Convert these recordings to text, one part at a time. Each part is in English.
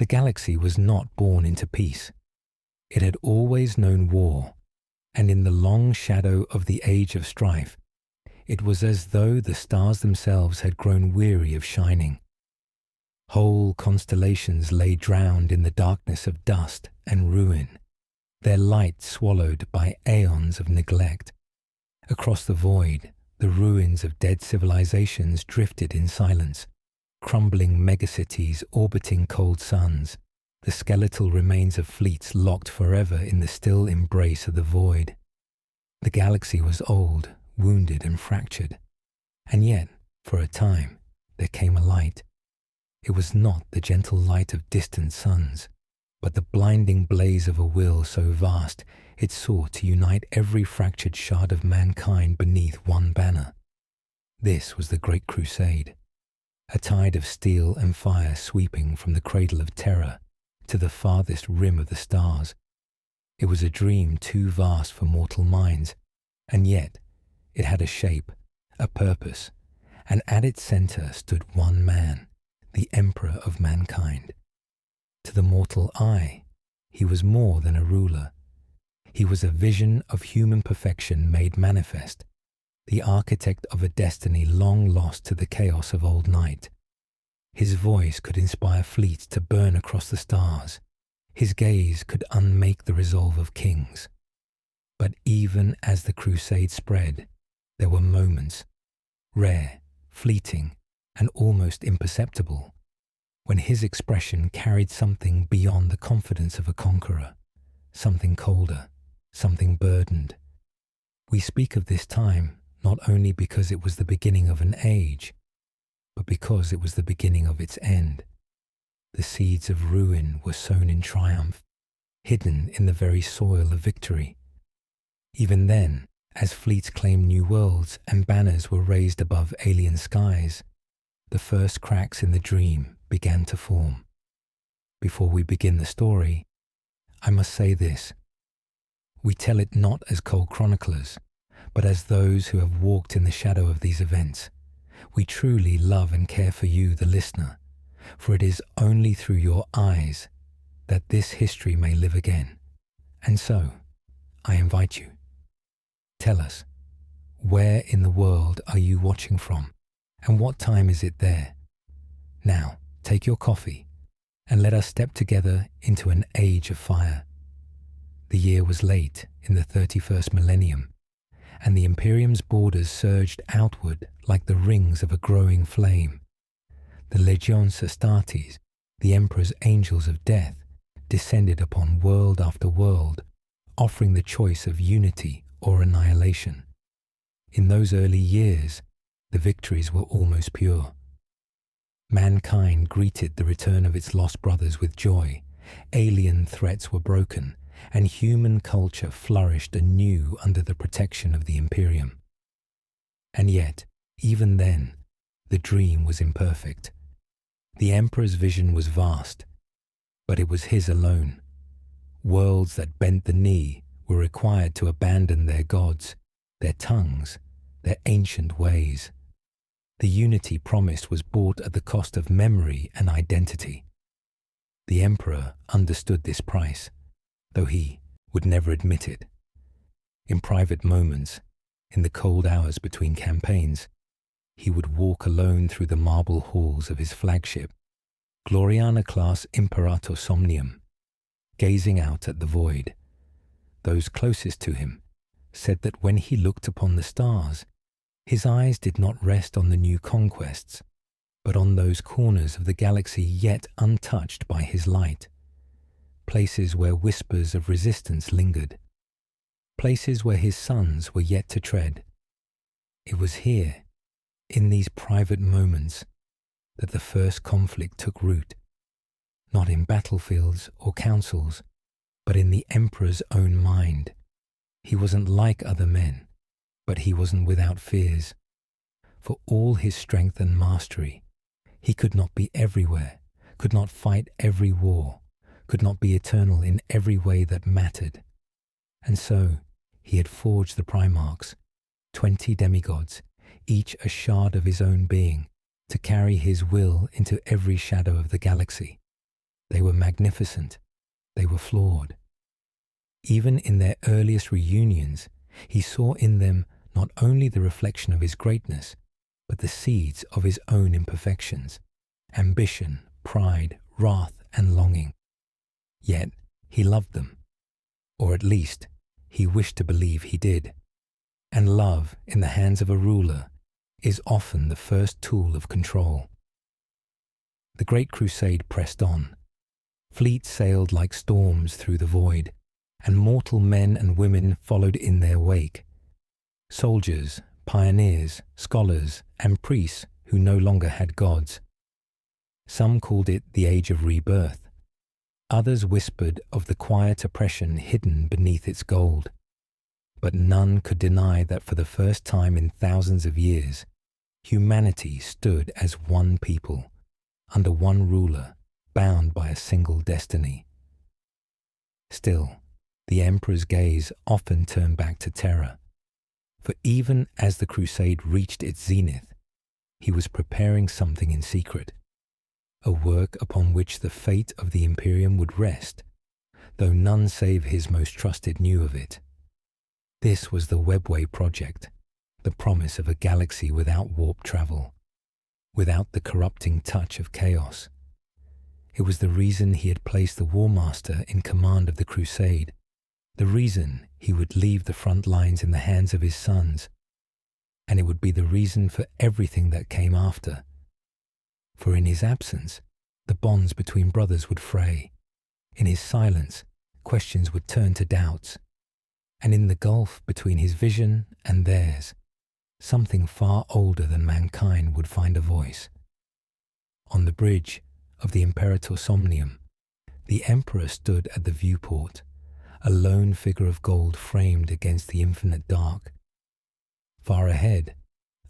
The galaxy was not born into peace. It had always known war, and in the long shadow of the age of strife, it was as though the stars themselves had grown weary of shining. Whole constellations lay drowned in the darkness of dust and ruin, their light swallowed by aeons of neglect. Across the void, the ruins of dead civilizations drifted in silence, crumbling megacities orbiting cold suns, the skeletal remains of fleets locked forever in the still embrace of the void. The galaxy was old, wounded and fractured, and yet, for a time, there came a light. It was not the gentle light of distant suns, but the blinding blaze of a will so vast it sought to unite every fractured shard of mankind beneath one banner. This was the Great Crusade, a tide of steel and fire sweeping from the cradle of terror to the farthest rim of the stars. It was a dream too vast for mortal minds, and yet it had a shape, a purpose, and at its center stood one man, the Emperor of mankind. To the mortal eye, he was more than a ruler. He was a vision of human perfection made manifest, the architect of a destiny long lost to the chaos of old night. His voice could inspire fleets to burn across the stars. His gaze could unmake the resolve of kings. But even as the crusade spread, there were moments, rare, fleeting, and almost imperceptible, when his expression carried something beyond the confidence of a conqueror, something colder, something burdened. We speak of this time not only because it was the beginning of an age, but because it was the beginning of its end. The seeds of ruin were sown in triumph, hidden in the very soil of victory. Even then, as fleets claimed new worlds and banners were raised above alien skies, the first cracks in the dream began to form. Before we begin the story, I must say this. We tell it not as cold chroniclers, but as those who have walked in the shadow of these events. We truly love and care for you, the listener, for it is only through your eyes that this history may live again. And so, I invite you. Tell us, where in the world are you watching from, and what time is it there? Now, take your coffee, and let us step together into an age of fire. The year was late in the 31st millennium, and the Imperium's borders surged outward like the rings of a growing flame. The Legions Astartes, the Emperor's angels of death, descended upon world after world, offering the choice of unity or annihilation. In those early years, the victories were almost pure. Mankind greeted the return of its lost brothers with joy, alien threats were broken, and human culture flourished anew under the protection of the Imperium. And yet, even then, the dream was imperfect. The Emperor's vision was vast, but it was his alone. Worlds that bent the knee were required to abandon their gods, their tongues, their ancient ways. The unity promised was bought at the cost of memory and identity. The Emperor understood this price, though he would never admit it. In private moments, in the cold hours between campaigns, he would walk alone through the marble halls of his flagship, Gloriana-class Imperator Somnium, gazing out at the void. Those closest to him said that when he looked upon the stars, his eyes did not rest on the new conquests, but on those corners of the galaxy yet untouched by his light, places where whispers of resistance lingered, places where his sons were yet to tread. It was here, in these private moments, that the first conflict took root, not in battlefields or councils, but in the Emperor's own mind. He wasn't like other men, but he wasn't without fears. For all his strength and mastery, he could not be everywhere, could not fight every war, could not be eternal in every way that mattered. And so he had forged the Primarchs, 20 demigods, each a shard of his own being, to carry his will into every shadow of the galaxy. They were magnificent. They were flawed. Even in their earliest reunions, he saw in them not only the reflection of his greatness, but the seeds of his own imperfections, ambition, pride, wrath, and longing. Yet he loved them, or at least he wished to believe he did. And love, in the hands of a ruler, is often the first tool of control. The Great Crusade pressed on. Fleets sailed like storms through the void, and mortal men and women followed in their wake. Soldiers, pioneers, scholars, and priests who no longer had gods. Some called it the Age of Rebirth. Others whispered of the quiet oppression hidden beneath its gold. But none could deny that for the first time in thousands of years, humanity stood as one people, under one ruler, bound by a single destiny. Still, the emperor's gaze often turned back to terror, for even as the crusade reached its zenith, he was preparing something in secret, a work upon which the fate of the Imperium would rest, though none save his most trusted knew of it. This was the Webway project, the promise of a galaxy without warp travel, without the corrupting touch of chaos. It was the reason he had placed the War Master in command of the crusade, the reason he would leave the front lines in the hands of his sons, and it would be the reason for everything that came after. For in his absence, the bonds between brothers would fray. In his silence, questions would turn to doubts. And in the gulf between his vision and theirs, something far older than mankind would find a voice. On the bridge of the Imperator Somnium, the Emperor stood at the viewport, a lone figure of gold framed against the infinite dark. Far ahead,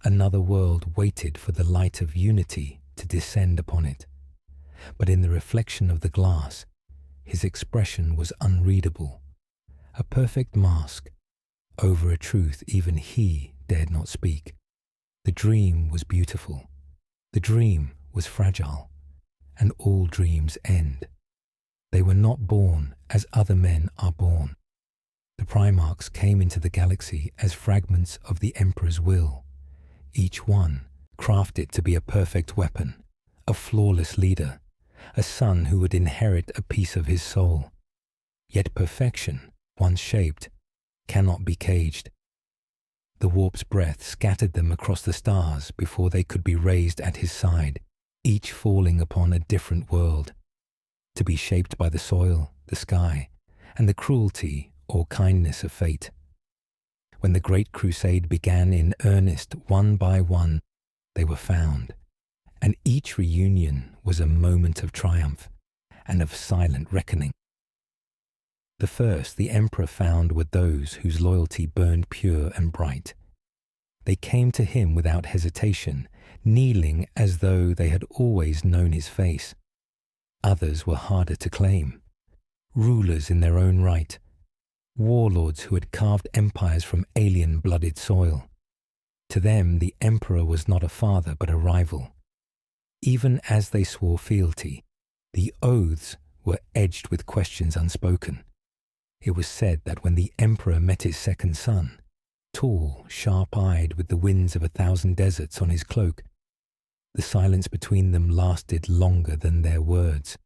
another world waited for the light of unity to descend upon it. But in the reflection of the glass, his expression was unreadable, a perfect mask over a truth even he dared not speak. The dream was beautiful. The dream was fragile, and all dreams end. They were not born as other men are born. The Primarchs came into the galaxy as fragments of the Emperor's will, each one crafted to be a perfect weapon, a flawless leader, a son who would inherit a piece of his soul. Yet perfection, once shaped, cannot be caged. The warp's breath scattered them across the stars before they could be raised at his side, each falling upon a different world, to be shaped by the soil, the sky, and the cruelty or kindness of fate. When the Great Crusade began in earnest, one by one, they were found, and each reunion was a moment of triumph and of silent reckoning. The first the Emperor found were those whose loyalty burned pure and bright. They came to him without hesitation, kneeling as though they had always known his face. Others were harder to claim, rulers in their own right, warlords who had carved empires from alien-blooded soil. To them the Emperor was not a father but a rival. Even as they swore fealty, the oaths were edged with questions unspoken. It was said that when the Emperor met his second son, tall, sharp-eyed with the winds of 1,000 deserts on his cloak, the silence between them lasted longer than their words,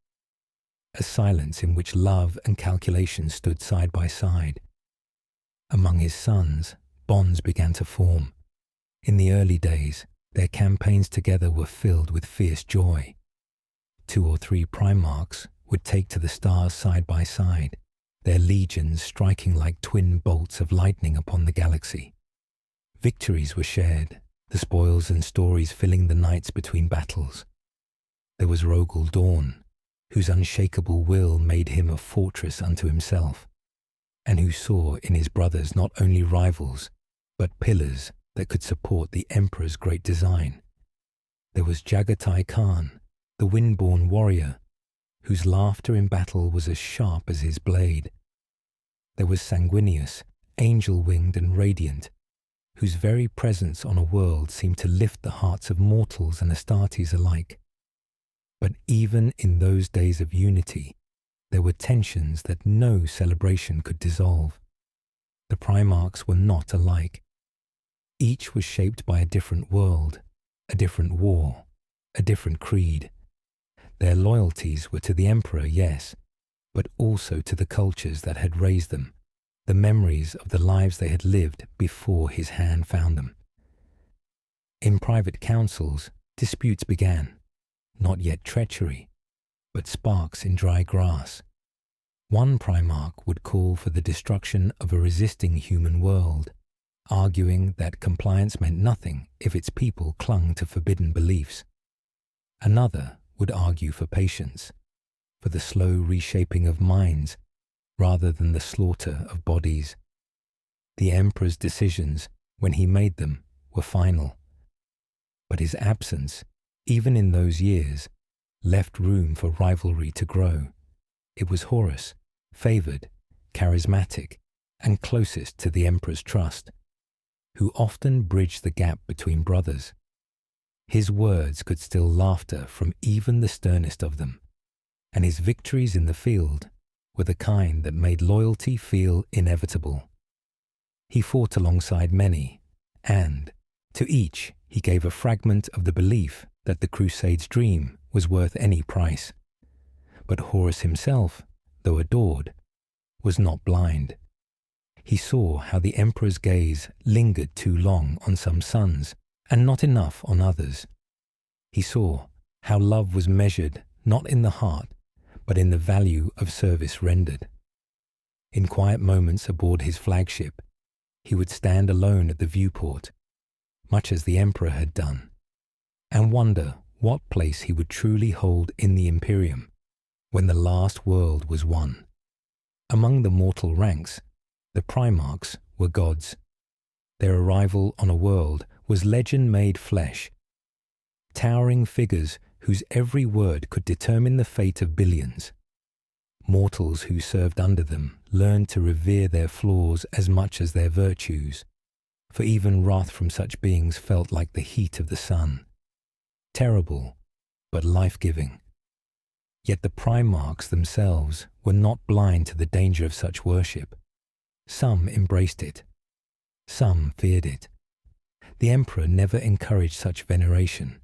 a silence in which love and calculation stood side by side. Among his sons, bonds began to form. In the early days, their campaigns together were filled with fierce joy. 2 or 3 Primarchs would take to the stars side by side, their legions striking like twin bolts of lightning upon the galaxy. Victories were shared, the spoils and stories filling the nights between battles. There was Rogel Dawn, whose unshakable will made him a fortress unto himself, and who saw in his brothers not only rivals, but pillars that could support the Emperor's great design. There was Jagatai Khan, the wind-born warrior, whose laughter in battle was as sharp as his blade. There was Sanguinius, angel-winged and radiant, whose very presence on a world seemed to lift the hearts of mortals and Astartes alike. But even in those days of unity, there were tensions that no celebration could dissolve. The Primarchs were not alike. Each was shaped by a different world, a different war, a different creed. Their loyalties were to the Emperor, yes, but also to the cultures that had raised them, the memories of the lives they had lived before his hand found them. In private councils, disputes began, not yet treachery, but sparks in dry grass. One Primarch would call for the destruction of a resisting human world, arguing that compliance meant nothing if its people clung to forbidden beliefs. Another would argue for patience, for the slow reshaping of minds rather than the slaughter of bodies. The Emperor's decisions, when he made them, were final. But his absence, even in those years, left room for rivalry to grow. It was Horus, favoured, charismatic, and closest to the Emperor's trust, who often bridged the gap between brothers. His words could still laughter from even the sternest of them, and his victories in the field were the kind that made loyalty feel inevitable. He fought alongside many, and, to each, he gave a fragment of the belief that the Crusade's dream was worth any price. But Horus himself, though adored, was not blind. He saw how the Emperor's gaze lingered too long on some sons, and not enough on others. He saw how love was measured not in the heart, but in the value of service rendered. In quiet moments aboard his flagship, he would stand alone at the viewport, much as the Emperor had done, and wonder what place he would truly hold in the Imperium when the last world was won. Among the mortal ranks, the Primarchs were gods. Their arrival on a world was legend made flesh, towering figures whose every word could determine the fate of billions. Mortals who served under them learned to revere their flaws as much as their virtues, for even wrath from such beings felt like the heat of the sun. Terrible, but life-giving. Yet the Primarchs themselves were not blind to the danger of such worship. Some embraced it. Some feared it. The Emperor never encouraged such veneration.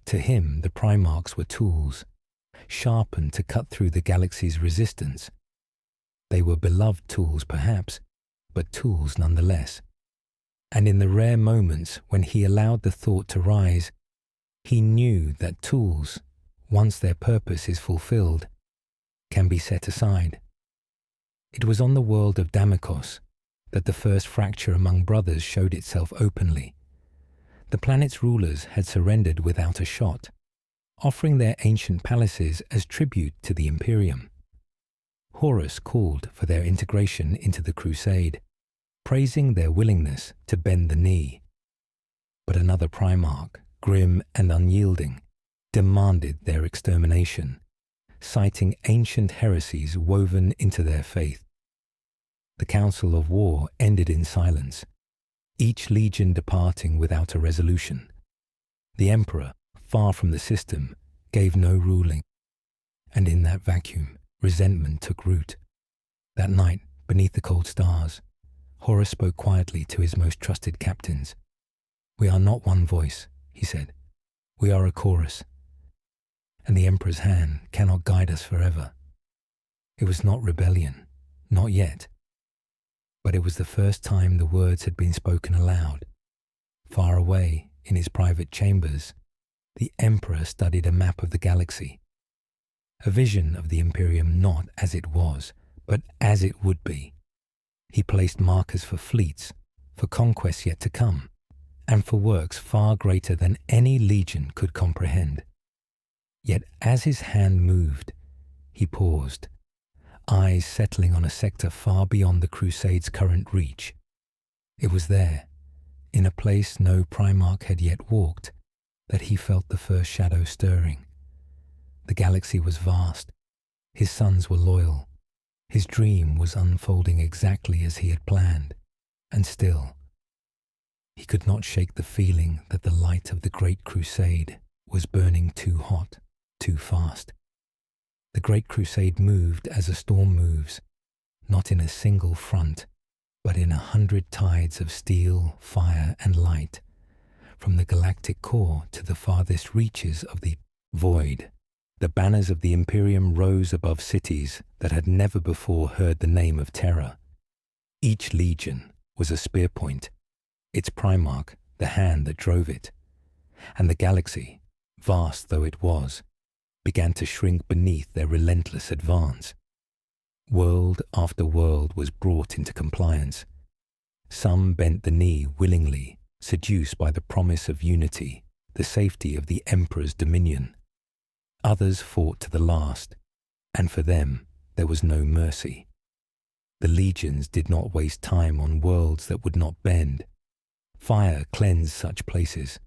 To him, the Primarchs were tools, sharpened to cut through the galaxy's resistance. They were beloved tools, perhaps, but tools nonetheless. And in the rare moments when he allowed the thought to rise, he knew that tools, once their purpose is fulfilled, can be set aside. It was on the world of Damikos that the first fracture among brothers showed itself openly. The planet's rulers had surrendered without a shot, offering their ancient palaces as tribute to the Imperium. Horus called for their integration into the Crusade, praising their willingness to bend the knee. But another Primarch, grim and unyielding, demanded their extermination, citing ancient heresies woven into their faith. The Council of War ended in silence, each legion departing without a resolution. The Emperor, far from the system, gave no ruling, and in that vacuum, resentment took root. That night, beneath the cold stars, Horus spoke quietly to his most trusted captains. "We are not one voice," he said. "We are a chorus, and the Emperor's hand cannot guide us forever." It was not rebellion, not yet, but it was the first time the words had been spoken aloud. Far away, in his private chambers, the Emperor studied a map of the galaxy, a vision of the Imperium not as it was, but as it would be. He placed markers for fleets, for conquests yet to come, and for works far greater than any legion could comprehend. Yet as his hand moved, he paused, eyes settling on a sector far beyond the Crusade's current reach. It was there, in a place no Primarch had yet walked, that he felt the first shadow stirring. The galaxy was vast, his sons were loyal, his dream was unfolding exactly as he had planned, and still, he could not shake the feeling that the light of the Great Crusade was burning too hot, too fast. The Great Crusade moved as a storm moves, not in a single front, but in 100 tides of steel, fire, and light, from the galactic core to the farthest reaches of the void. The banners of the Imperium rose above cities that had never before heard the name of terror. Each legion was a spear point, its primarch the hand that drove it, and the galaxy, vast though it was, began to shrink beneath their relentless advance. World after world was brought into compliance. Some bent the knee willingly, seduced by the promise of unity, the safety of the Emperor's dominion. Others fought to the last, and for them there was no mercy. The legions did not waste time on worlds that would not bend. Fire cleansed such places.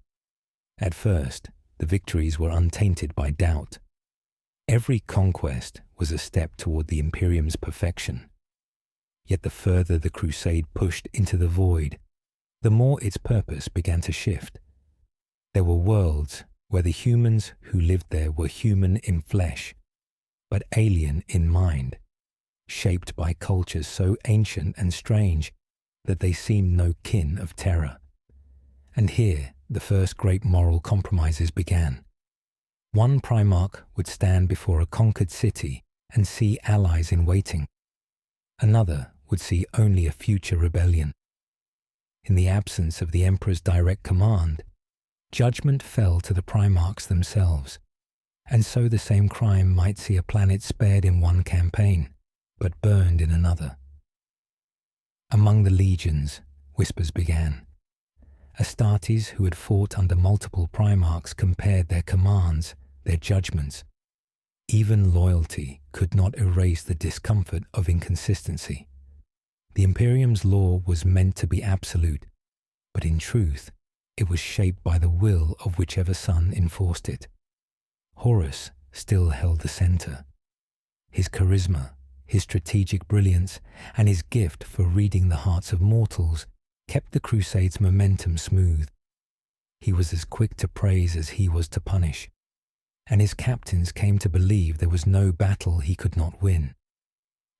At first, the victories were untainted by doubt. Every conquest was a step toward the Imperium's perfection. Yet the further the crusade pushed into the void, the more its purpose began to shift. There were worlds where the humans who lived there were human in flesh, but alien in mind, shaped by cultures so ancient and strange that they seemed no kin of terror. And here the first great moral compromises began. One primarch would stand before a conquered city and see allies in waiting. Another would see only a future rebellion. In the absence of the Emperor's direct command, judgment fell to the primarchs themselves, and so the same crime might see a planet spared in one campaign, but burned in another. Among the legions, whispers began. Astartes who had fought under multiple primarchs compared their commands, their judgments. Even loyalty could not erase the discomfort of inconsistency. The Imperium's law was meant to be absolute, but in truth, it was shaped by the will of whichever son enforced it. Horus still held the center. His charisma, his strategic brilliance, and his gift for reading the hearts of mortals kept the Crusade's momentum smooth. He was as quick to praise as he was to punish, and his captains came to believe there was no battle he could not win.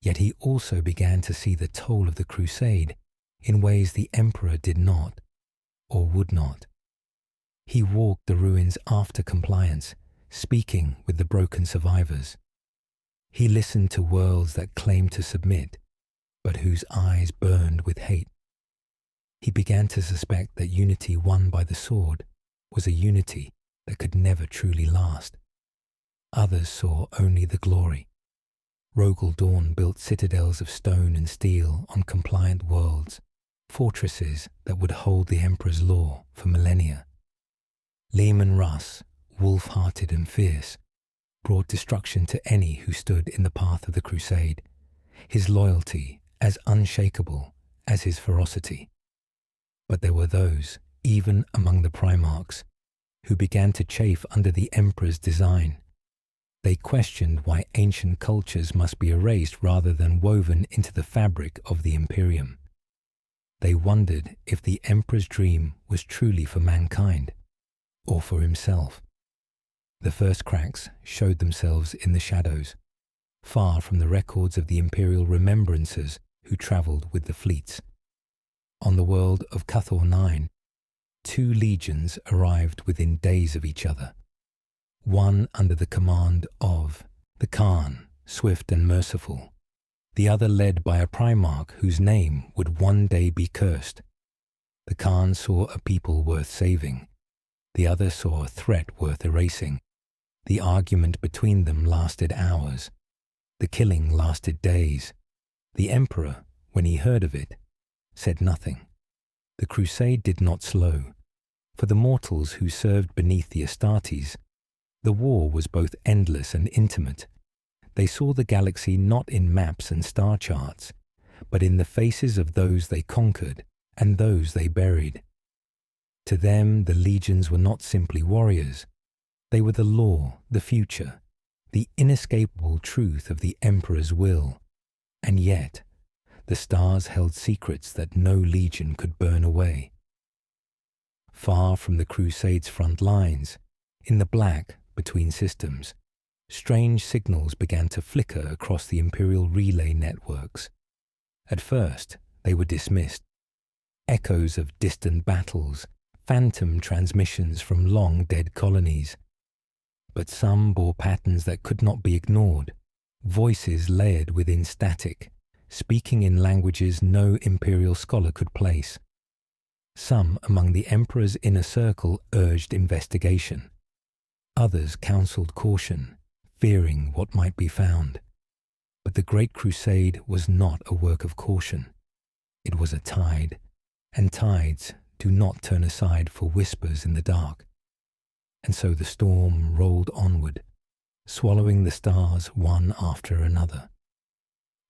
Yet he also began to see the toll of the Crusade in ways the Emperor did not, or would not. He walked the ruins after compliance, speaking with the broken survivors. He listened to worlds that claimed to submit, but whose eyes burned with hate. He began to suspect that unity won by the sword was a unity that could never truly last. Others saw only the glory. Rogel Dawn built citadels of stone and steel on compliant worlds, fortresses that would hold the Emperor's law for millennia. Leman Russ, wolf-hearted and fierce, brought destruction to any who stood in the path of the Crusade, his loyalty as unshakable as his ferocity. But there were those, even among the primarchs, who began to chafe under the Emperor's design. They questioned why ancient cultures must be erased rather than woven into the fabric of the Imperium. They wondered if the Emperor's dream was truly for mankind, or for himself. The first cracks showed themselves in the shadows, far from the records of the Imperial remembrancers who travelled with the fleets. On the world of Cathor 9, 2 legions arrived within days of each other, one under the command of the Khan, swift and merciful, the other led by a primarch whose name would one day be cursed. The Khan saw a people worth saving, the other saw a threat worth erasing. The argument between them lasted hours. The killing lasted days. The Emperor, when he heard of it, said nothing. The crusade did not slow. For the mortals who served beneath the Astartes, the war was both endless and intimate. They saw the galaxy not in maps and star charts, but in the faces of those they conquered and those they buried. To them, the legions were not simply warriors. They were the law, the future, the inescapable truth of the Emperor's will. And yet, the stars held secrets that no legion could burn away. Far from the Crusade's front lines, in the black between systems, strange signals began to flicker across the Imperial relay networks. At first, they were dismissed. Echoes of distant battles, phantom transmissions from long-dead colonies. But some bore patterns that could not be ignored, voices layered within static, speaking in languages no Imperial scholar could place. Some among the Emperor's inner circle urged investigation. Others counselled caution, fearing what might be found. But the Great Crusade was not a work of caution. It was a tide, and tides do not turn aside for whispers in the dark. And so the storm rolled onward, swallowing the stars one after another.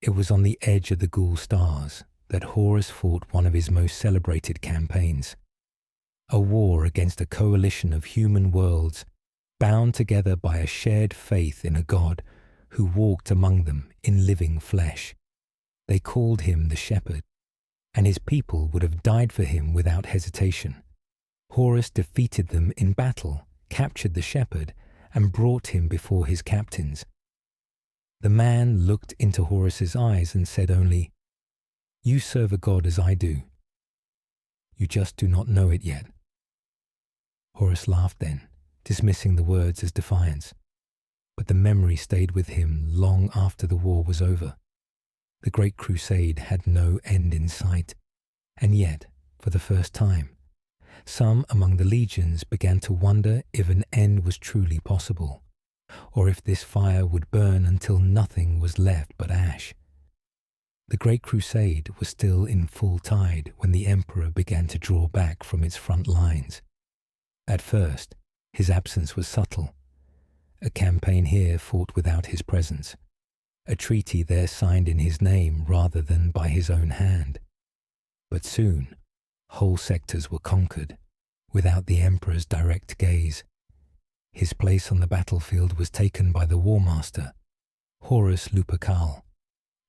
It was on the edge of the Ghoul Stars that Horus fought one of his most celebrated campaigns. A war against a coalition of human worlds bound together by a shared faith in a god who walked among them in living flesh. They called him the Shepherd, and his people would have died for him without hesitation. Horus defeated them in battle, captured the Shepherd, and brought him before his captains. The man looked into Horus's eyes and said only, "You serve a god as I do. You just do not know it yet." Horus laughed then, dismissing the words as defiance. But the memory stayed with him long after the war was over. The Great Crusade had no end in sight, and yet, for the first time, some among the legions began to wonder if an end was truly possible, or if this fire would burn until nothing was left but ash. The Great Crusade was still in full tide when the Emperor began to draw back from its front lines. At first, his absence was subtle. A campaign here fought without his presence, a treaty there signed in his name rather than by his own hand. But soon, whole sectors were conquered, without the Emperor's direct gaze. His place on the battlefield was taken by the War Master, Horus Lupercal,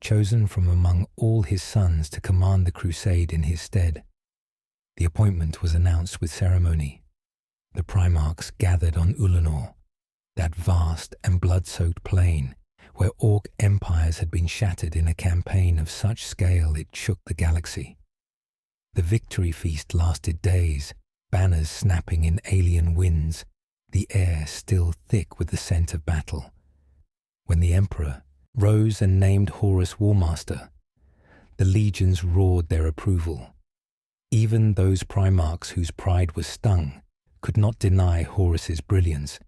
chosen from among all his sons to command the crusade in his stead. The appointment was announced with ceremony. The Primarchs gathered on Ulanor, that vast and blood-soaked plain where Orc empires had been shattered in a campaign of such scale it shook the galaxy. The victory feast lasted days, banners snapping in alien winds, the air still thick with the scent of battle. When the Emperor rose and named Horus War Master, the legions roared their approval. Even those Primarchs whose pride was stung could not deny Horus's brilliance.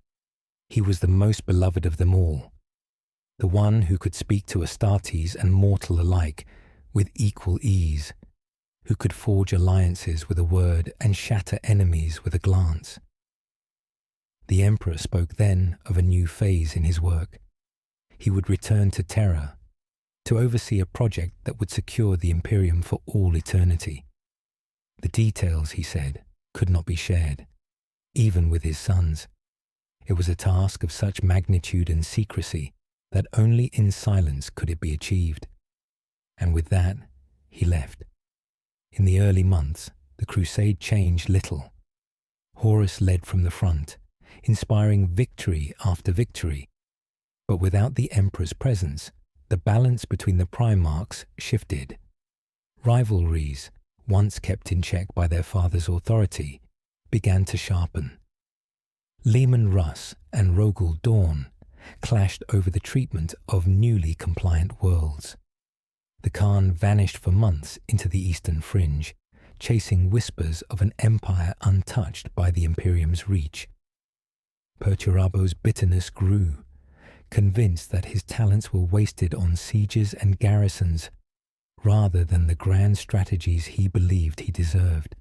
He was the most beloved of them all, the one who could speak to Astartes and mortal alike with equal ease, who could forge alliances with a word and shatter enemies with a glance. The Emperor spoke then of a new phase in his work. He would return to Terra, to oversee a project that would secure the Imperium for all eternity. The details, he said, could not be shared, even with his sons. It was a task of such magnitude and secrecy that only in silence could it be achieved. And with that, he left. In the early months, the crusade changed little. Horus led from the front, inspiring victory after victory. But without the Emperor's presence, the balance between the Primarchs shifted. Rivalries, once kept in check by their father's authority, began to sharpen. Leman Russ and Rogel Dawn clashed over the treatment of newly compliant worlds. The Khan vanished for months into the eastern fringe, chasing whispers of an empire untouched by the Imperium's reach. Perturabo's bitterness grew, convinced that his talents were wasted on sieges and garrisons rather than the grand strategies he believed he deserved.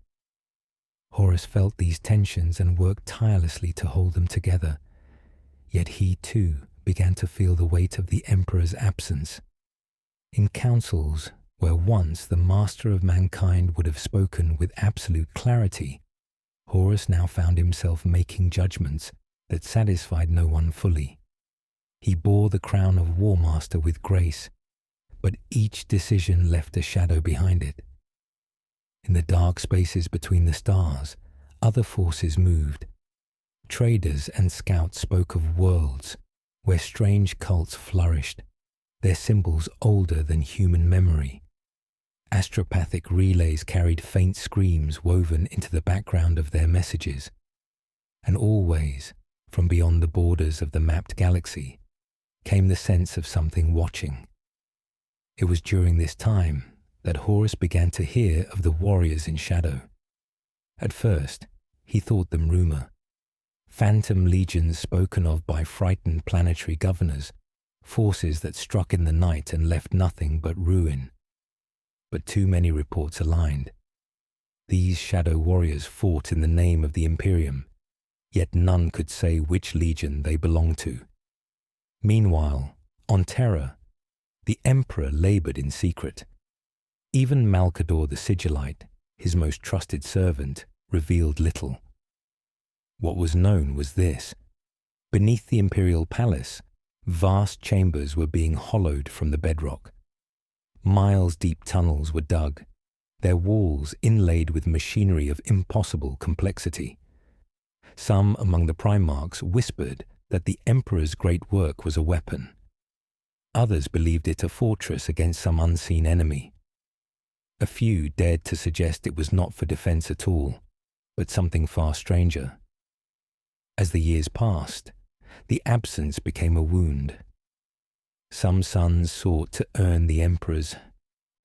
Horus felt these tensions and worked tirelessly to hold them together, yet he too began to feel the weight of the Emperor's absence. In councils where once the master of mankind would have spoken with absolute clarity, Horus now found himself making judgments that satisfied no one fully. He bore the crown of War Master with grace, but each decision left a shadow behind it. In the dark spaces between the stars, other forces moved. Traders and scouts spoke of worlds, where strange cults flourished, their symbols older than human memory. Astropathic relays carried faint screams woven into the background of their messages, and always, from beyond the borders of the mapped galaxy, came the sense of something watching. It was during this time that Horus began to hear of the warriors in shadow. At first, he thought them rumor, phantom legions spoken of by frightened planetary governors, forces that struck in the night and left nothing but ruin. But too many reports aligned. These shadow warriors fought in the name of the Imperium, yet none could say which legion they belonged to. Meanwhile, on Terra, the Emperor labored in secret. Even Malkador the Sigillite, his most trusted servant, revealed little. What was known was this: beneath the Imperial Palace, vast chambers were being hollowed from the bedrock. Miles-deep tunnels were dug, their walls inlaid with machinery of impossible complexity. Some among the Primarchs whispered that the Emperor's great work was a weapon. Others believed it a fortress against some unseen enemy. A few dared to suggest it was not for defense at all, but something far stranger. As the years passed, the absence became a wound. Some sons sought to earn the Emperor's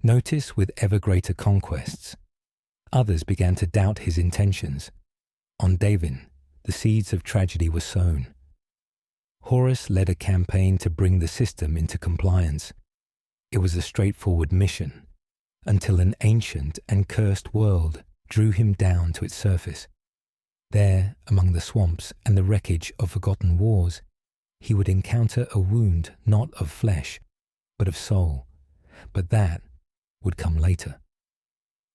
notice with ever greater conquests. Others began to doubt his intentions. On Davin, the seeds of tragedy were sown. Horus led a campaign to bring the system into compliance. It was a straightforward mission, until an ancient and cursed world drew him down to its surface. There, among the swamps and the wreckage of forgotten wars, he would encounter a wound not of flesh, but of soul. But that would come later.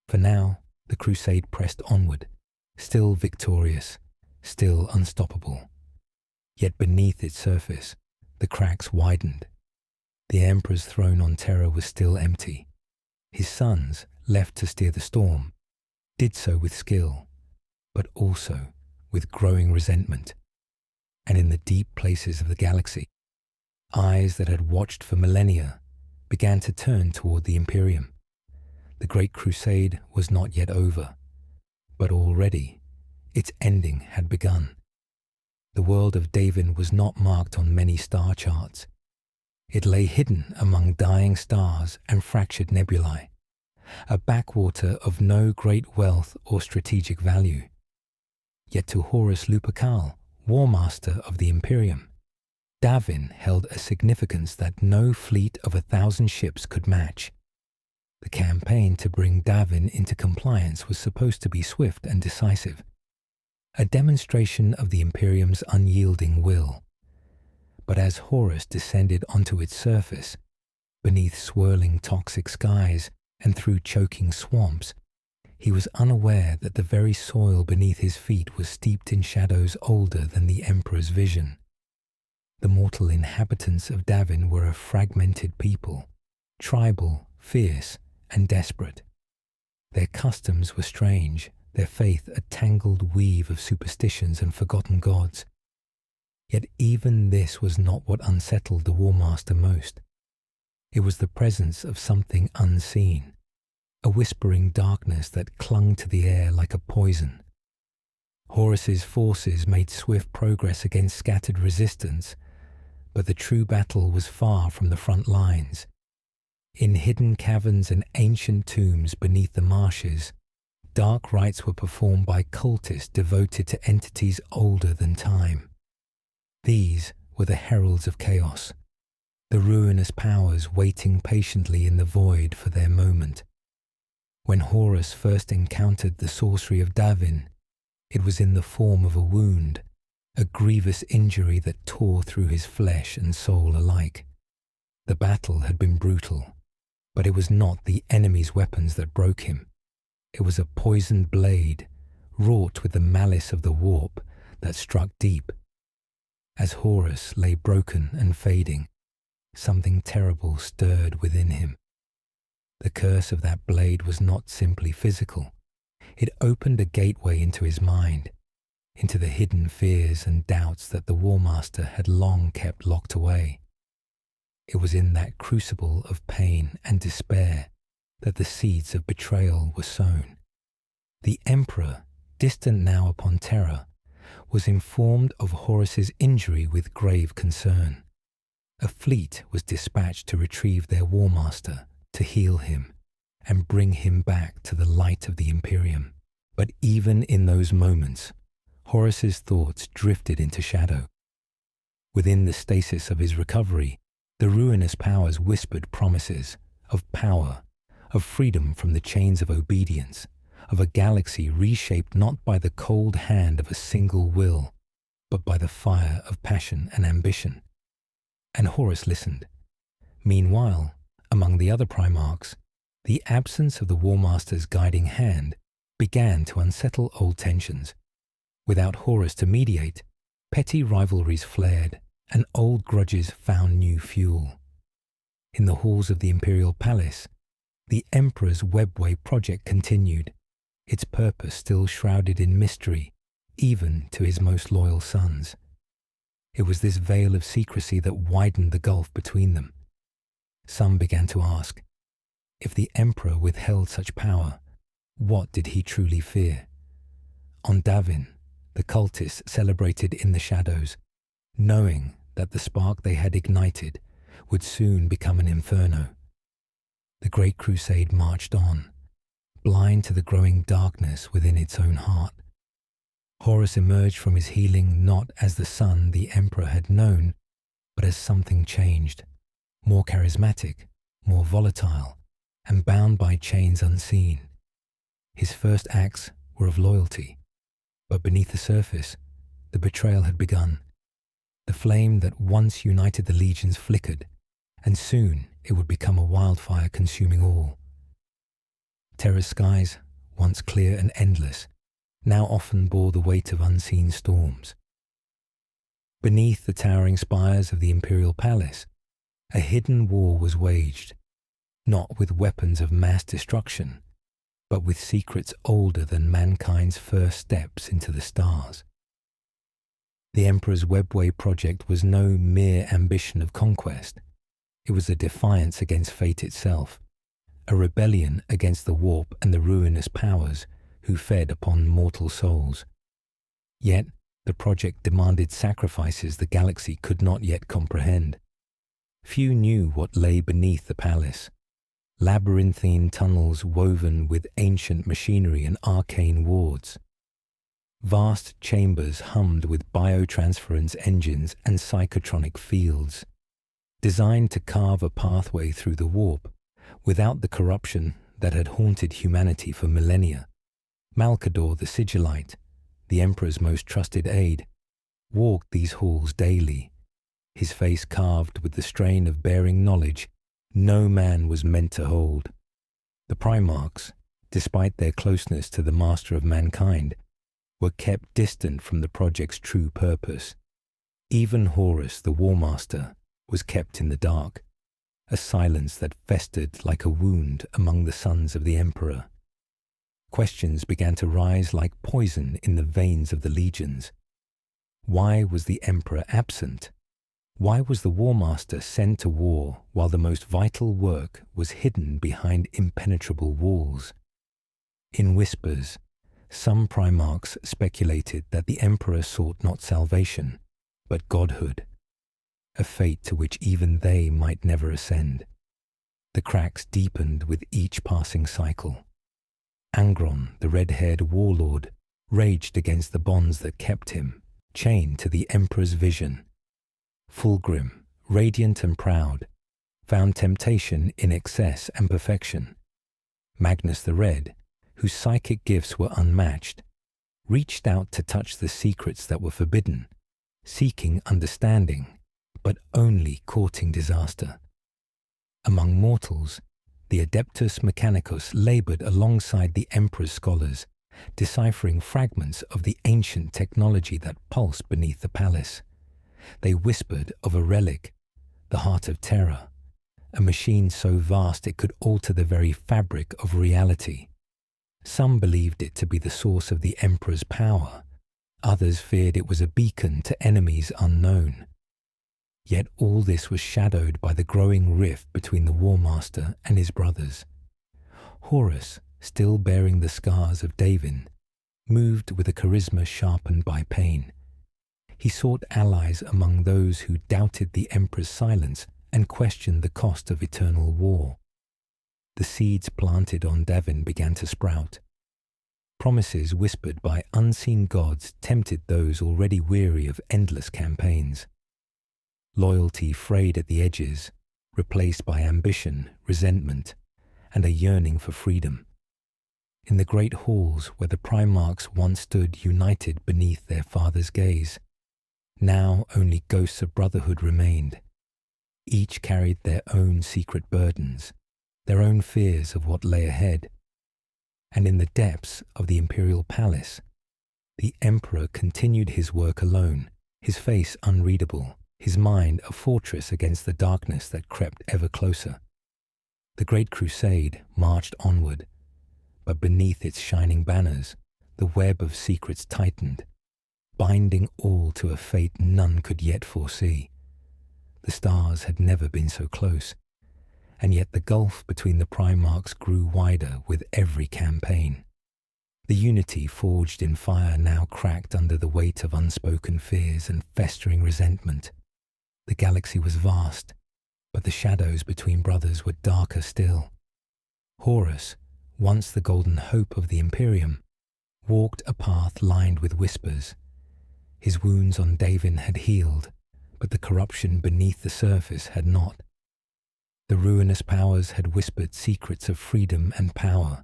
For now, the crusade pressed onward, still victorious, still unstoppable. Yet beneath its surface, the cracks widened. The Emperor's throne on Terra was still empty. His sons, left to steer the storm, did so with skill, but also with growing resentment. And in the deep places of the galaxy, eyes that had watched for millennia began to turn toward the Imperium. The Great Crusade was not yet over, but already its ending had begun. The world of Davin was not marked on many star charts. It lay hidden among dying stars and fractured nebulae, a backwater of no great wealth or strategic value. Yet to Horus Lupercal, War Master of the Imperium, Davin held a significance that no fleet of 1,000 ships could match. The campaign to bring Davin into compliance was supposed to be swift and decisive, a demonstration of the Imperium's unyielding will. But as Horus descended onto its surface, beneath swirling toxic skies and through choking swamps, he was unaware that the very soil beneath his feet was steeped in shadows older than the Emperor's vision. The mortal inhabitants of Davin were a fragmented people, tribal, fierce, and desperate. Their customs were strange, their faith a tangled weave of superstitions and forgotten gods. Yet even this was not what unsettled the War Master most. It was the presence of something unseen, a whispering darkness that clung to the air like a poison. Horus's forces made swift progress against scattered resistance, but the true battle was far from the front lines. In hidden caverns and ancient tombs beneath the marshes, dark rites were performed by cultists devoted to entities older than time. These were the heralds of chaos, the ruinous powers waiting patiently in the void for their moment. When Horus first encountered the sorcery of Davin, it was in the form of a wound, a grievous injury that tore through his flesh and soul alike. The battle had been brutal, but it was not the enemy's weapons that broke him. It was a poisoned blade, wrought with the malice of the warp, that struck deep. As Horus lay broken and fading, something terrible stirred within him. The curse of that blade was not simply physical. It opened a gateway into his mind. into the hidden fears and doubts that the War Master had long kept locked away. It was in that crucible of pain and despair that the seeds of betrayal were sown. The Emperor, distant now upon Terra, was informed of Horus's injury with grave concern. A fleet was dispatched to retrieve their War Master, to heal him, and bring him back to the light of the Imperium. But even in those moments, Horus's thoughts drifted into shadow. Within the stasis of his recovery, the ruinous powers whispered promises of power, of freedom from the chains of obedience, of a galaxy reshaped not by the cold hand of a single will, but by the fire of passion and ambition. And Horus listened. Meanwhile, among the other Primarchs, the absence of the War Master's guiding hand began to unsettle old tensions. Without Horus to mediate, petty rivalries flared, and old grudges found new fuel. In the halls of the Imperial Palace, the Emperor's Webway project continued, its purpose still shrouded in mystery, even to his most loyal sons. It was this veil of secrecy that widened the gulf between them. Some began to ask, if the Emperor withheld such power, what did he truly fear? On Davin, the cultists celebrated in the shadows, knowing that the spark they had ignited would soon become an inferno. The Great Crusade marched on, blind to the growing darkness within its own heart. Horus emerged from his healing not as the son the Emperor had known, but as something changed, more charismatic, more volatile, and bound by chains unseen. His first acts were of loyalty, but beneath the surface, the betrayal had begun. The flame that once united the legions flickered, and soon it would become a wildfire consuming all. Terra's skies, once clear and endless, now often bore the weight of unseen storms. Beneath the towering spires of the Imperial Palace, a hidden war was waged, not with weapons of mass destruction, but with secrets older than mankind's first steps into the stars. The Emperor's Webway project was no mere ambition of conquest. It was a defiance against fate itself, a rebellion against the warp and the ruinous powers who fed upon mortal souls. Yet, the project demanded sacrifices the galaxy could not yet comprehend. Few knew what lay beneath the palace. Labyrinthine tunnels woven with ancient machinery and arcane wards. Vast chambers hummed with biotransference engines and psychotronic fields, designed to carve a pathway through the warp without the corruption that had haunted humanity for millennia. Malkador the Sigillite, the Emperor's most trusted aide, walked these halls daily, his face carved with the strain of bearing knowledge no man was meant to hold. The Primarchs, despite their closeness to the master of mankind, were kept distant from the project's true purpose. Even Horus, the War Master, was kept in the dark, a silence that festered like a wound among the sons of the Emperor. Questions began to rise like poison in the veins of the legions. Why was the Emperor absent? Why was the War Master sent to war while the most vital work was hidden behind impenetrable walls? In whispers, some Primarchs speculated that the Emperor sought not salvation, but godhood, a fate to which even they might never ascend. The cracks deepened with each passing cycle. Angron, the red-haired warlord, raged against the bonds that kept him, chained to the Emperor's vision. Fulgrim, radiant and proud, found temptation in excess and perfection. Magnus the Red, whose psychic gifts were unmatched, reached out to touch the secrets that were forbidden, seeking understanding, but only courting disaster. Among mortals, the Adeptus Mechanicus labored alongside the Emperor's scholars, deciphering fragments of the ancient technology that pulsed beneath the palace. They whispered of a relic, the Heart of Terror, a machine so vast it could alter the very fabric of reality. Some believed it to be the source of the Emperor's power, Others feared it was a beacon to enemies unknown. Yet all this was shadowed by the growing rift between the War Master and his brothers. Horus, still bearing the scars of Davin, moved with a charisma sharpened by pain. He sought allies among those who doubted the Emperor's silence and questioned the cost of eternal war. The seeds planted on Davin began to sprout. Promises whispered by unseen gods tempted those already weary of endless campaigns. Loyalty frayed at the edges, replaced by ambition, resentment, and a yearning for freedom. In the great halls where the Primarchs once stood united beneath their father's gaze, now only ghosts of brotherhood remained. Each carried their own secret burdens, their own fears of what lay ahead. And in the depths of the imperial palace, the Emperor continued his work alone, his face unreadable, his mind a fortress against the darkness that crept ever closer. The Great Crusade marched onward, but beneath its shining banners, the web of secrets tightened, binding all to a fate none could yet foresee. The stars had never been so close, and yet the gulf between the Primarchs grew wider with every campaign. The unity forged in fire now cracked under the weight of unspoken fears and festering resentment. The galaxy was vast, but the shadows between brothers were darker still. Horus, once the golden hope of the Imperium, walked a path lined with whispers. His wounds on Davin had healed, but the corruption beneath the surface had not. The ruinous powers had whispered secrets of freedom and power,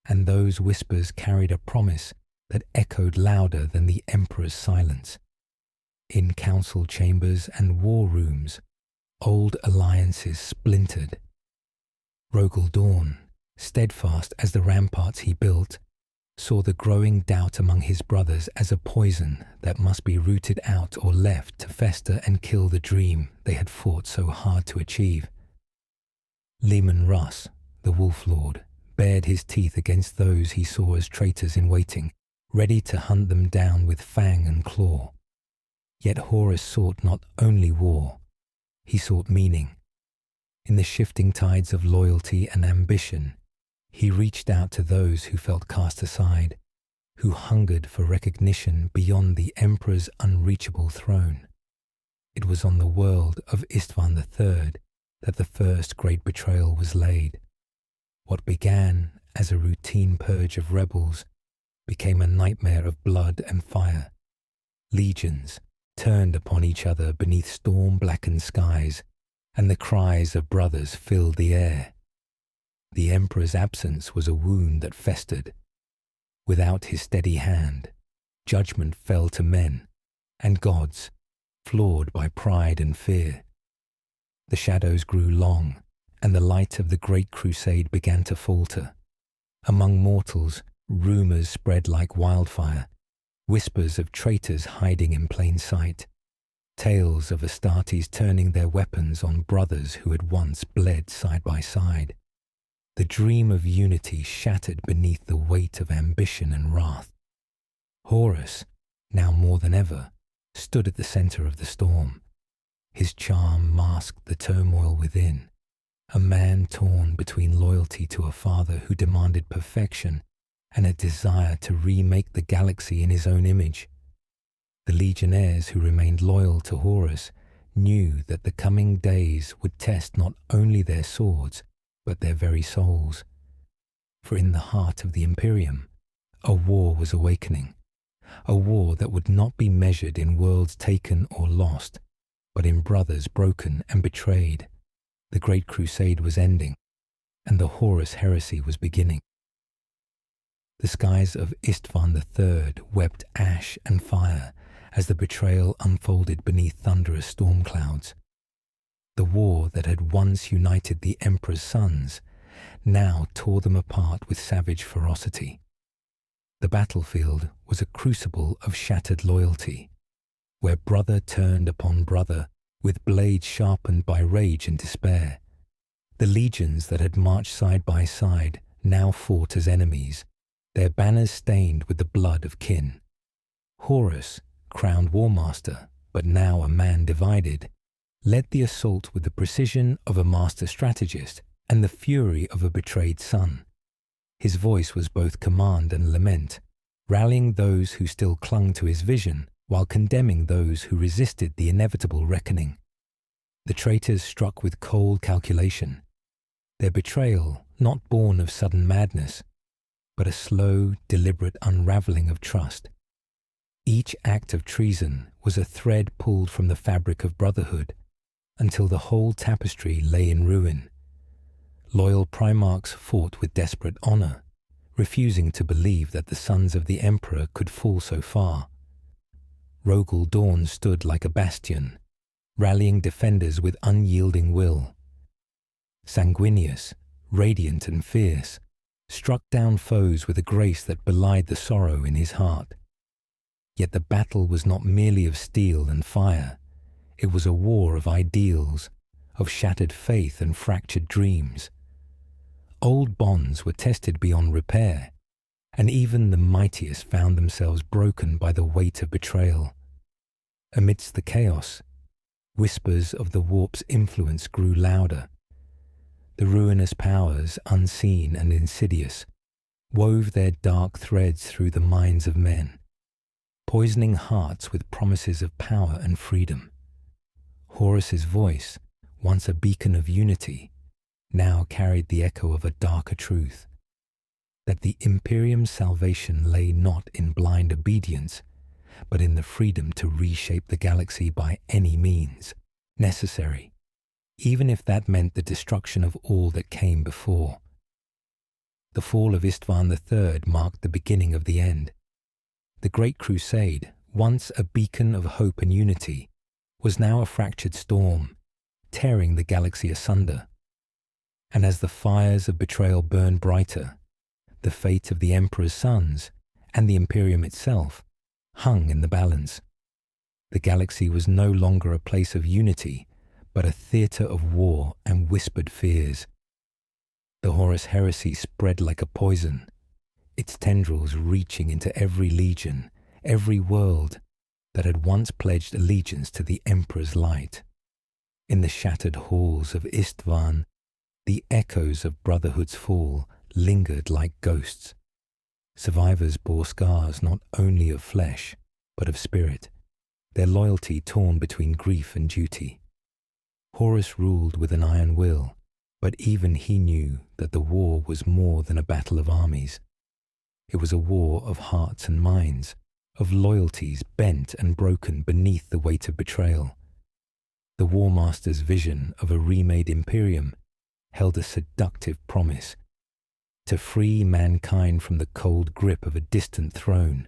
and those whispers carried a promise that echoed louder than the Emperor's silence. In council chambers and war rooms, old alliances splintered. Rogel Dawn, steadfast as the ramparts he built, saw the growing doubt among his brothers as a poison that must be rooted out or left to fester and kill the dream they had fought so hard to achieve. Leman Russ, the Wolf Lord, bared his teeth against those he saw as traitors in waiting, ready to hunt them down with fang and claw. Yet Horus sought not only war, he sought meaning. In the shifting tides of loyalty and ambition, he reached out to those who felt cast aside, who hungered for recognition beyond the Emperor's unreachable throne. It was on the world of Istvan III that the first great betrayal was laid. What began as a routine purge of rebels became a nightmare of blood and fire. Legions turned upon each other beneath storm-blackened skies, and the cries of brothers filled the air. The Emperor's absence was a wound that festered. Without his steady hand, judgment fell to men and gods, flawed by pride and fear. The shadows grew long, and the light of the Great Crusade began to falter. Among mortals, rumors spread like wildfire, whispers of traitors hiding in plain sight, tales of Astartes turning their weapons on brothers who had once bled side by side. The dream of unity shattered beneath the weight of ambition and wrath. Horus, now more than ever, stood at the center of the storm. His charm masked the turmoil within, a man torn between loyalty to a father who demanded perfection and a desire to remake the galaxy in his own image. The legionnaires who remained loyal to Horus knew that the coming days would test not only their swords, but their very souls. For in the heart of the Imperium, a war was awakening, a war that would not be measured in worlds taken or lost, but in brothers broken and betrayed. The Great Crusade was ending, and the Horus heresy was beginning. The skies of Istvan III wept ash and fire as the betrayal unfolded beneath thunderous storm clouds. The war that had once united the Emperor's sons now tore them apart with savage ferocity. The battlefield was a crucible of shattered loyalty, where brother turned upon brother with blades sharpened by rage and despair. The legions that had marched side by side now fought as enemies, their banners stained with the blood of kin. Horus, crowned war master, but now a man divided, led the assault with the precision of a master strategist and the fury of a betrayed son. His voice was both command and lament, rallying those who still clung to his vision while condemning those who resisted the inevitable reckoning. The traitors struck with cold calculation, their betrayal not born of sudden madness, but a slow, deliberate unraveling of trust. Each act of treason was a thread pulled from the fabric of brotherhood, until the whole tapestry lay in ruin. Loyal primarchs fought with desperate honor, refusing to believe that the sons of the emperor could fall so far. Rogel Dawn stood like a bastion, rallying defenders with unyielding will. Sanguinius, radiant and fierce, struck down foes with a grace that belied the sorrow in his heart. Yet the battle was not merely of steel and fire. It was a war of ideals, of shattered faith and fractured dreams. Old bonds were tested beyond repair, and even the mightiest found themselves broken by the weight of betrayal. Amidst the chaos, whispers of the warp's influence grew louder. The ruinous powers, unseen and insidious, wove their dark threads through the minds of men, poisoning hearts with promises of power and freedom. Horus's voice, once a beacon of unity, now carried the echo of a darker truth, that the Imperium's salvation lay not in blind obedience, but in the freedom to reshape the galaxy by any means necessary, even if that meant the destruction of all that came before. The fall of Istvan III marked the beginning of the end. The Great Crusade, once a beacon of hope and unity, was now a fractured storm, tearing the galaxy asunder. And as the fires of betrayal burned brighter, the fate of the Emperor's sons and the Imperium itself hung in the balance. The galaxy was no longer a place of unity, but a theatre of war and whispered fears. The Horus heresy spread like a poison, its tendrils reaching into every legion, every world that had once pledged allegiance to the Emperor's light. In the shattered halls of Istvan, the echoes of Brotherhood's fall lingered like ghosts. Survivors bore scars not only of flesh, but of spirit, their loyalty torn between grief and duty. Horus ruled with an iron will, but even he knew that the war was more than a battle of armies. It was a war of hearts and minds, of loyalties bent and broken beneath the weight of betrayal. The War Master's vision of a remade Imperium held a seductive promise: to free mankind from the cold grip of a distant throne,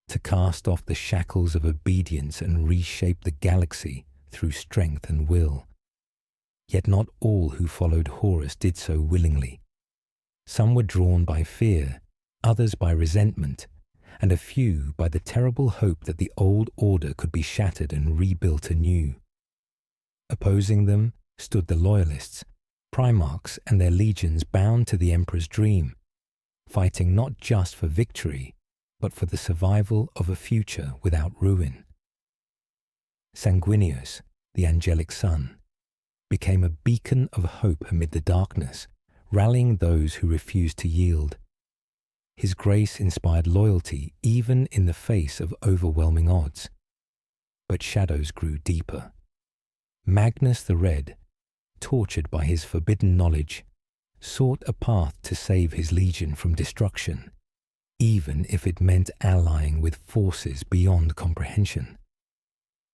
to cast off the shackles of obedience and reshape the galaxy through strength and will. Yet not all who followed Horus did so willingly. Some were drawn by fear, others by resentment, and a few by the terrible hope that the old order could be shattered and rebuilt anew. Opposing them stood the loyalists, primarchs and their legions bound to the Emperor's dream, fighting not just for victory, but for the survival of a future without ruin. Sanguinius, the angelic son, became a beacon of hope amid the darkness, rallying those who refused to yield. His grace inspired loyalty even in the face of overwhelming odds. But shadows grew deeper. Magnus the Red, tortured by his forbidden knowledge, sought a path to save his legion from destruction, even if it meant allying with forces beyond comprehension.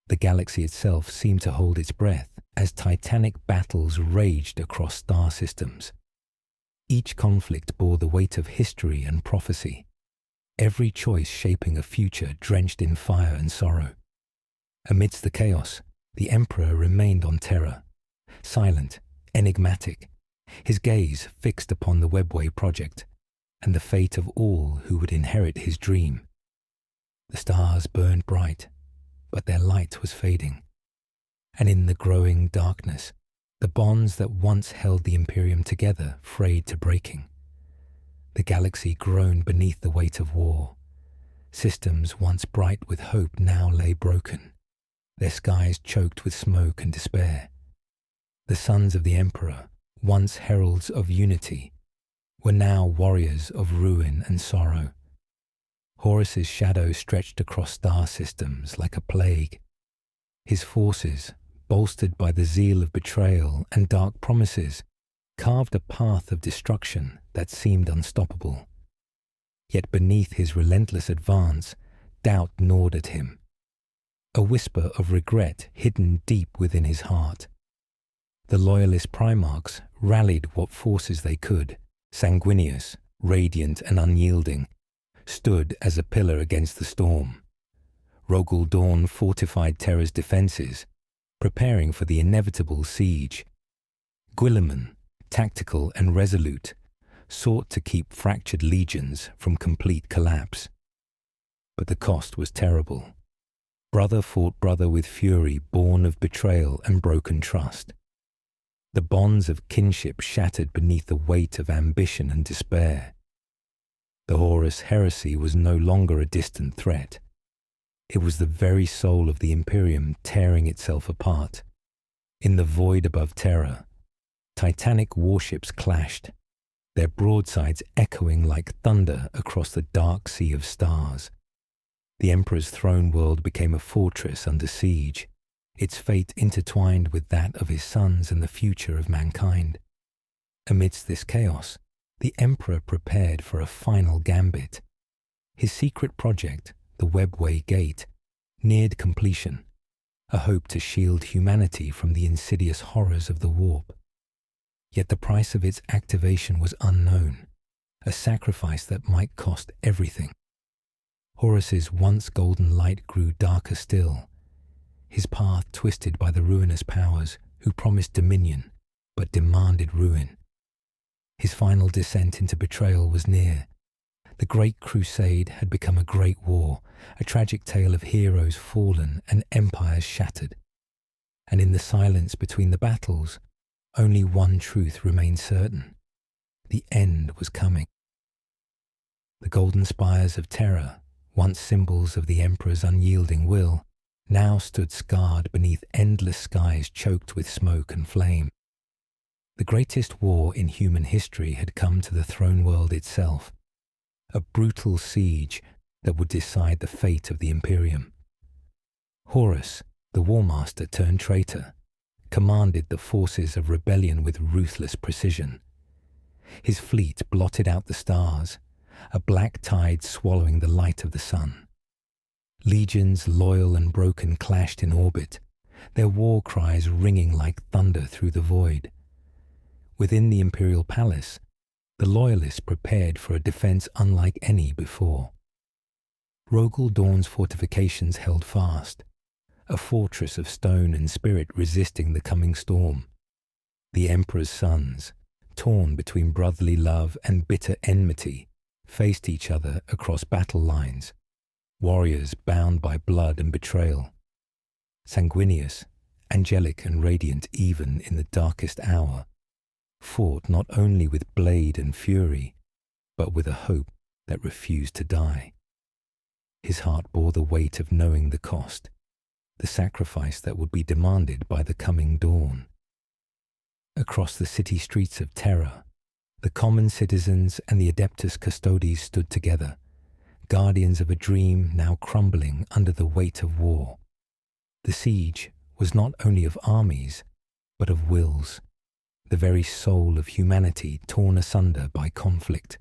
The galaxy itself seemed to hold its breath as titanic battles raged across star systems. Each conflict bore the weight of history and prophecy, every choice shaping a future drenched in fire and sorrow. Amidst the chaos, the Emperor remained on Terra, silent, enigmatic, his gaze fixed upon the Webway project and the fate of all who would inherit his dream. The stars burned bright, but their light was fading, and in the growing darkness, the bonds that once held the Imperium together frayed to breaking. The galaxy groaned beneath the weight of war, Systems once bright with hope now lay broken, their skies choked with smoke and despair. The sons of the Emperor, once heralds of unity, were now warriors of ruin and sorrow. Horus's shadow stretched across star systems like a plague. His forces, bolstered by the zeal of betrayal and dark promises, carved a path of destruction that seemed unstoppable. Yet beneath his relentless advance, doubt gnawed at him, a whisper of regret hidden deep within his heart. The loyalist Primarchs rallied what forces they could, sanguineous, radiant and unyielding, stood as a pillar against the storm. Rogel Dawn fortified Terra's defences, preparing for the inevitable siege. Guilliman, tactical and resolute, sought to keep fractured legions from complete collapse. But the cost was terrible. Brother fought brother with fury born of betrayal and broken trust. The bonds of kinship shattered beneath the weight of ambition and despair. The Horus heresy was no longer a distant threat. It was the very soul of the Imperium tearing itself apart. In the void above Terra, titanic warships clashed, their broadsides echoing like thunder across the dark sea of stars. The Emperor's throne world became a fortress under siege, its fate intertwined with that of his sons and the future of mankind. Amidst this chaos, the Emperor prepared for a final gambit. His secret project, the Webway Gate, neared completion, a hope to shield humanity from the insidious horrors of the warp. Yet the price of its activation was unknown, a sacrifice that might cost everything. Horus's once golden light grew darker still, his path twisted by the ruinous powers who promised dominion but demanded ruin. His final descent into betrayal was near. The Great Crusade had become a great war, a tragic tale of heroes fallen and empires shattered. And in the silence between the battles, only one truth remained certain. The end was coming. The golden spires of Terra, once symbols of the Emperor's unyielding will, now stood scarred beneath endless skies choked with smoke and flame. The greatest war in human history had come to the throne world itself, a brutal siege that would decide the fate of the Imperium. Horus, the War Master turned traitor, commanded the forces of rebellion with ruthless precision. His fleet blotted out the stars, a black tide swallowing the light of the sun. Legions loyal and broken clashed in orbit, their war cries ringing like thunder through the void. Within the Imperial Palace, the Loyalists prepared for a defense unlike any before. Rogel Dawn's fortifications held fast, a fortress of stone and spirit resisting the coming storm. The Emperor's sons, torn between brotherly love and bitter enmity, faced each other across battle lines, warriors bound by blood and betrayal. Sanguineous, angelic and radiant even in the darkest hour, fought not only with blade and fury, but with a hope that refused to die. His heart bore the weight of knowing the cost, the sacrifice that would be demanded by the coming dawn. Across the city streets of Terra, the common citizens and the Adeptus Custodes stood together, guardians of a dream now crumbling under the weight of war. The siege was not only of armies, but of wills, the very soul of humanity torn asunder by conflict.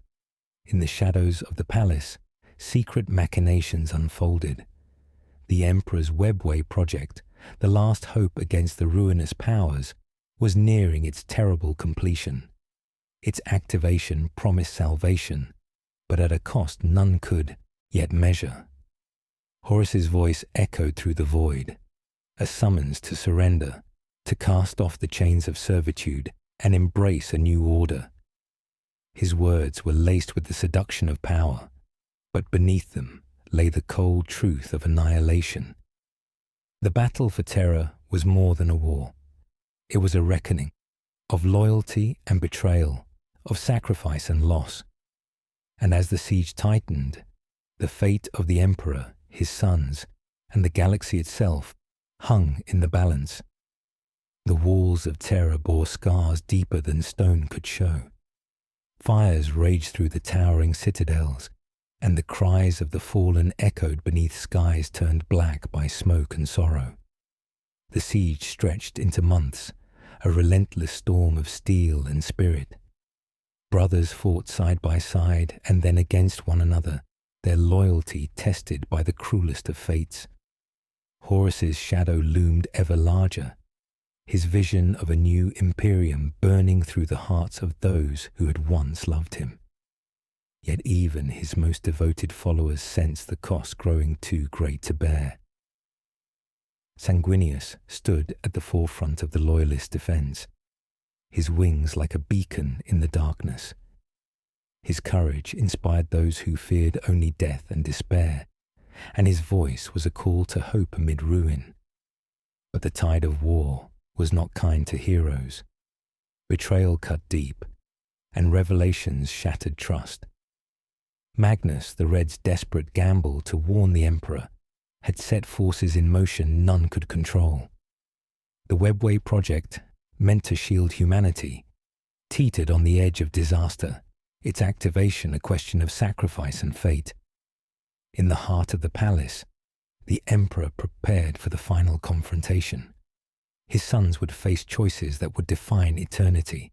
In the shadows of the palace, secret machinations unfolded. The Emperor's Webway project, the last hope against the ruinous powers, was nearing its terrible completion. Its activation promised salvation, but at a cost none could yet measure. Horus's voice echoed through the void, a summons to surrender, to cast off the chains of servitude and embrace a new order. His words were laced with the seduction of power, but beneath them lay the cold truth of annihilation. The battle for Terra was more than a war. It was a reckoning of loyalty and betrayal, of sacrifice and loss. And as the siege tightened, The fate of the Emperor, his sons, and the galaxy itself hung in the balance. The walls of terror bore scars deeper than stone could show. Fires raged through the towering citadels, and the cries of the fallen echoed beneath skies turned black by smoke and sorrow. The siege stretched into months, a relentless storm of steel and spirit. Brothers fought side by side and then against one another, their loyalty tested by the cruelest of fates. Horus's shadow loomed ever larger, his vision of a new imperium burning through the hearts of those who had once loved him. Yet even his most devoted followers sensed the cost growing too great to bear. Sanguinius stood at the forefront of the loyalist defense, his wings like a beacon in the darkness. His courage inspired those who feared only death and despair, and his voice was a call to hope amid ruin. But the tide of war was not kind to heroes. Betrayal cut deep, and revelations shattered trust. Magnus the Red's desperate gamble to warn the Emperor had set forces in motion none could control. The Webway project, meant to shield humanity, teetered on the edge of disaster, its activation a question of sacrifice and fate. In the heart of the palace, the Emperor prepared for the final confrontation. His sons would face choices that would define eternity.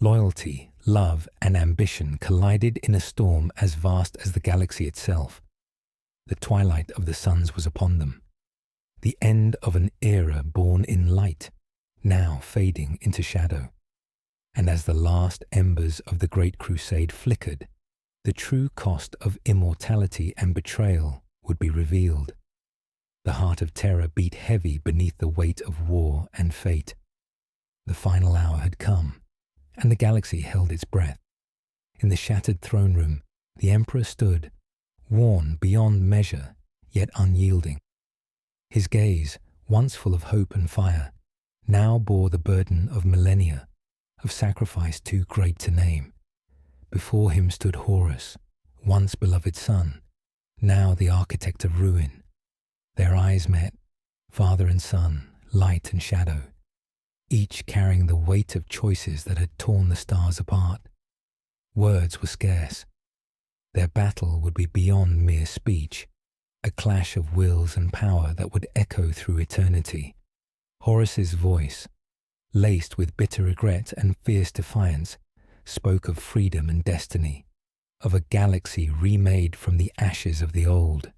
Loyalty, love, and ambition collided in a storm as vast as the galaxy itself. The twilight of the suns was upon them. The end of an era born in light, now fading into shadow. And as the last embers of the Great Crusade flickered, the true cost of immortality and betrayal would be revealed. The heart of terror beat heavy beneath the weight of war and fate. The final hour had come, and the galaxy held its breath. In the shattered throne room, the Emperor stood, worn beyond measure, yet unyielding. His gaze, once full of hope and fire, now bore the burden of millennia, of sacrifice too great to name. Before him stood Horus, once beloved son, now the architect of ruin. Their eyes met, father and son, light and shadow, each carrying the weight of choices that had torn the stars apart. Words were scarce. Their battle would be beyond mere speech, a clash of wills and power that would echo through eternity. Horus's voice, laced with bitter regret and fierce defiance, spoke of freedom and destiny, of a galaxy remade from the ashes of the old.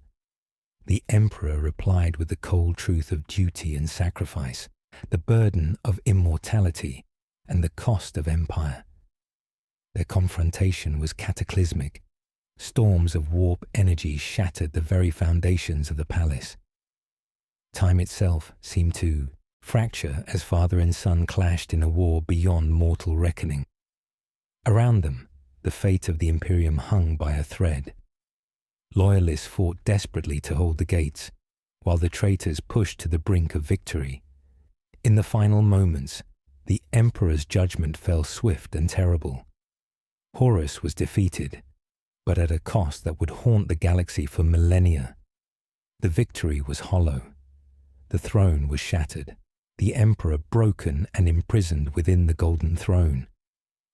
The Emperor replied with the cold truth of duty and sacrifice, the burden of immortality, and the cost of empire. Their confrontation was cataclysmic. Storms of warp energy shattered the very foundations of the palace. Time itself seemed to fracture as father and son clashed in a war beyond mortal reckoning. Around them, the fate of the Imperium hung by a thread. Loyalists fought desperately to hold the gates, while the traitors pushed to the brink of victory. In the final moments, the Emperor's judgment fell swift and terrible. Horus was defeated, but at a cost that would haunt the galaxy for millennia. The victory was hollow. The throne was shattered, the Emperor broken and imprisoned within the Golden Throne,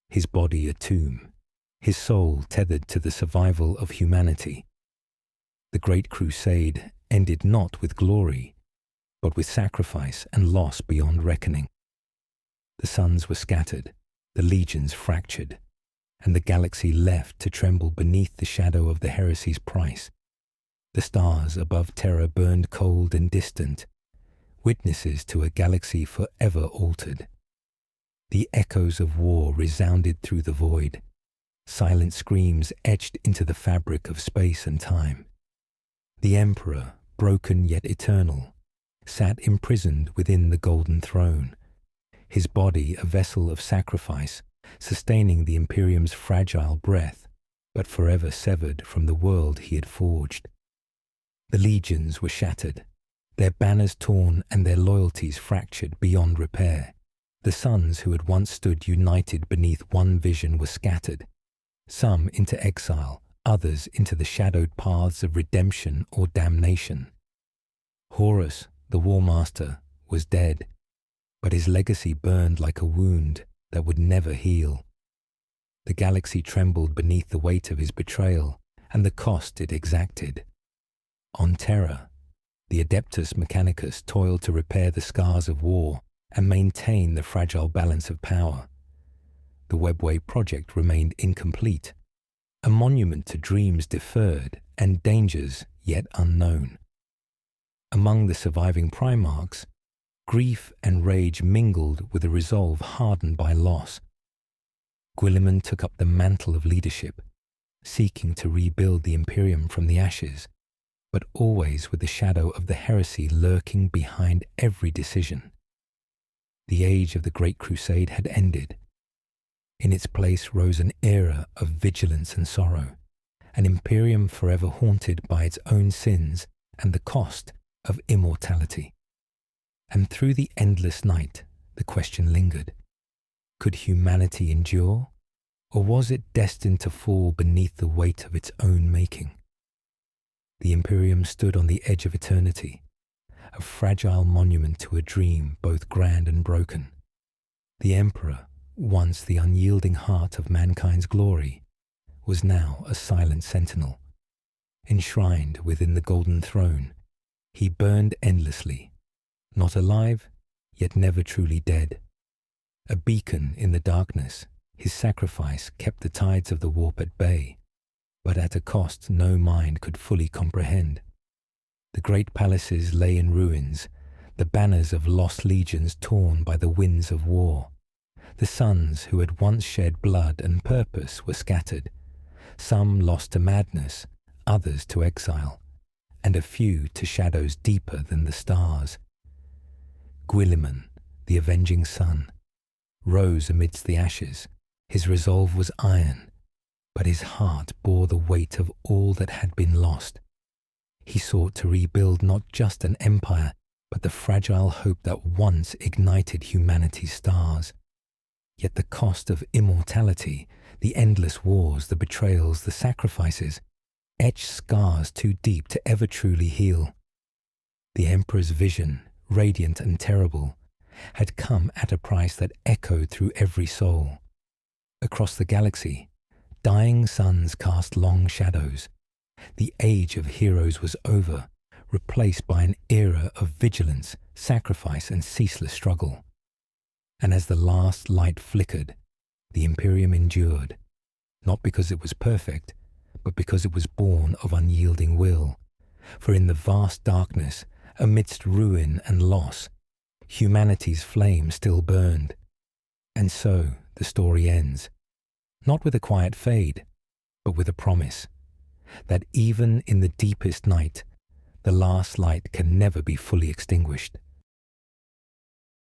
his body a tomb, his soul tethered to the survival of humanity. The Great Crusade ended not with glory, but with sacrifice and loss beyond reckoning. The suns were scattered, the legions fractured, and the galaxy left to tremble beneath the shadow of the heresy's price. The stars above terror burned cold and distant, witnesses to a galaxy forever altered. The echoes of war resounded through the void, silent screams etched into the fabric of space and time. The Emperor, broken yet eternal, sat imprisoned within the Golden Throne, his body a vessel of sacrifice, sustaining the Imperium's fragile breath, but forever severed from the world he had forged. The legions were shattered, their banners torn and their loyalties fractured beyond repair. The sons who had once stood united beneath one vision were scattered, some into exile, others into the shadowed paths of redemption or damnation. Horus, the War Master, was dead, but his legacy burned like a wound that would never heal. The galaxy trembled beneath the weight of his betrayal and the cost it exacted. On Terra, the Adeptus Mechanicus toiled to repair the scars of war and maintain the fragile balance of power. The Webway project remained incomplete, a monument to dreams deferred and dangers yet unknown. Among the surviving Primarchs, grief and rage mingled with a resolve hardened by loss. Guilliman took up the mantle of leadership, seeking to rebuild the Imperium from the ashes, but always with the shadow of the heresy lurking behind every decision. The age of the Great Crusade had ended. In its place rose an era of vigilance and sorrow, an Imperium forever haunted by its own sins and the cost of immortality. And through the endless night, the question lingered. Could humanity endure, or was it destined to fall beneath the weight of its own making? The Imperium stood on the edge of eternity, a fragile monument to a dream both grand and broken. The Emperor, once the unyielding heart of mankind's glory, was now a silent sentinel. Enshrined within the golden throne, he burned endlessly, not alive, yet never truly dead. A beacon in the darkness, his sacrifice kept the tides of the warp at bay, but at a cost no mind could fully comprehend. The great palaces lay in ruins, the banners of lost legions torn by the winds of war. The sons who had once shed blood and purpose were scattered, some lost to madness, others to exile, and a few to shadows deeper than the stars. Guilliman, the avenging son, rose amidst the ashes. His resolve was iron, but his heart bore the weight of all that had been lost. He sought to rebuild not just an empire, but the fragile hope that once ignited humanity's stars. Yet the cost of immortality, the endless wars, the betrayals, the sacrifices, etched scars too deep to ever truly heal. The Emperor's vision, radiant and terrible, had come at a price that echoed through every soul. Across the galaxy, dying suns cast long shadows. The age of heroes was over, replaced by an era of vigilance, sacrifice, and ceaseless struggle. And as the last light flickered, the Imperium endured, not because it was perfect, but because it was born of unyielding will. For in the vast darkness, amidst ruin and loss, humanity's flame still burned. And so the story ends, not with a quiet fade, but with a promise that even in the deepest night, the last light can never be fully extinguished.